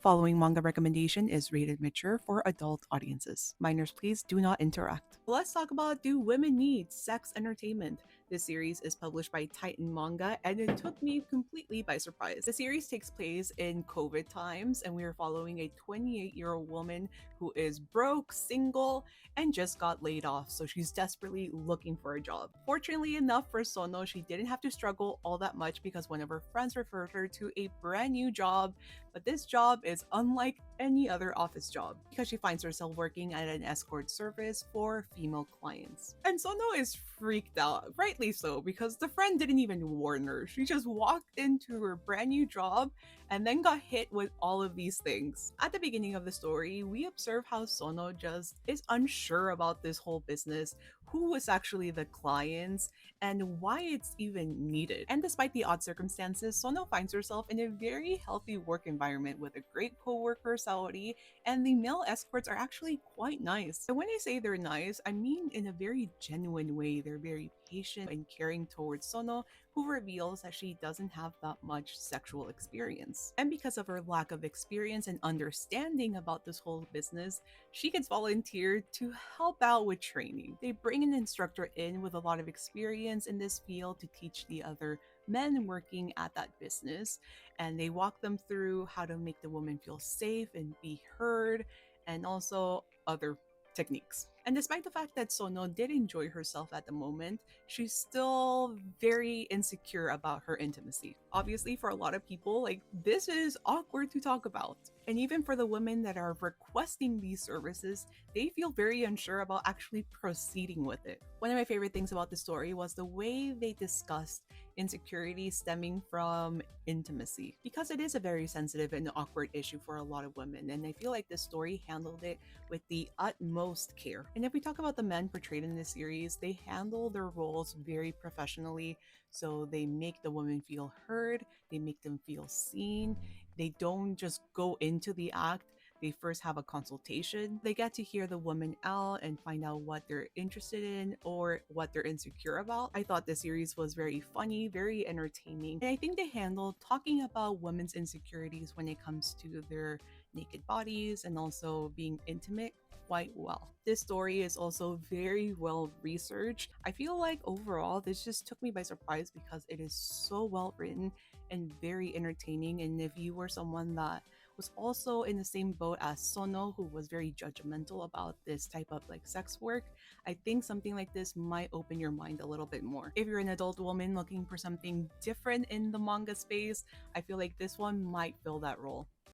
Following manga recommendation is rated mature for adult audiences. Minors, please do not interact. Let's talk about Do Women Need Sex Entertainment? This series is published by Titan Manga and it took me completely by surprise. The series takes place in COVID times and we are following a 28-year-old woman who is broke, single, and just got laid off, so she's desperately looking for a job. Fortunately enough for Sono, she didn't have to struggle all that much because one of her friends referred her to a brand new job, but this job is unlike any other office job because she finds herself working at an escort service for female clients. And Sono is freaked out, rightly so, because the friend didn't even warn her. She just walked into her brand new job and then got hit with all of these things. At the beginning of the story, we observe how Sono just is unsure about this whole business, who was actually the clients, and why it's even needed. And despite the odd circumstances, Sono finds herself in a very healthy work environment with a great coworker, Saori, and the male escorts are actually quite nice. And when I say they're nice, I mean in a very genuine way. They're very patient and caring towards Sono, who reveals that she doesn't have that much sexual experience. And because of her lack of experience and understanding about this whole business, she gets volunteered to help out with training. They bring an instructor in with a lot of experience in this field to teach the other men working at that business, and they walk them through how to make the woman feel safe and be heard, and also other techniques. And despite the fact that Sono did enjoy herself at the moment, she's still very insecure about her intimacy. Obviously, for a lot of people, like, this is awkward to talk about. And even for the women that are requesting these services, they feel very unsure about actually proceeding with it. One of my favorite things about the story was the way they discussed insecurity stemming from intimacy, because it is a very sensitive and awkward issue for a lot of women, and I feel like this story handled it with the utmost care. And if we talk about the men portrayed in this series, they handle their roles very professionally. So they make the women feel heard, they make them feel seen, they don't just go into the act. They first have a consultation. They get to hear the woman out and find out what they're interested in or what they're insecure about. I thought the series was very funny, very entertaining. And I think they handled talking about women's insecurities when it comes to their naked bodies and also being intimate quite well. This story is also very well researched. I feel like overall this just took me by surprise because it is so well written and very entertaining. And if you were someone that was also in the same boat as Sono, who was very judgmental about this type of like sex work, I think something like this might open your mind a little bit more. If you're an adult woman looking for something different in the manga space, I feel like this one might fill that role.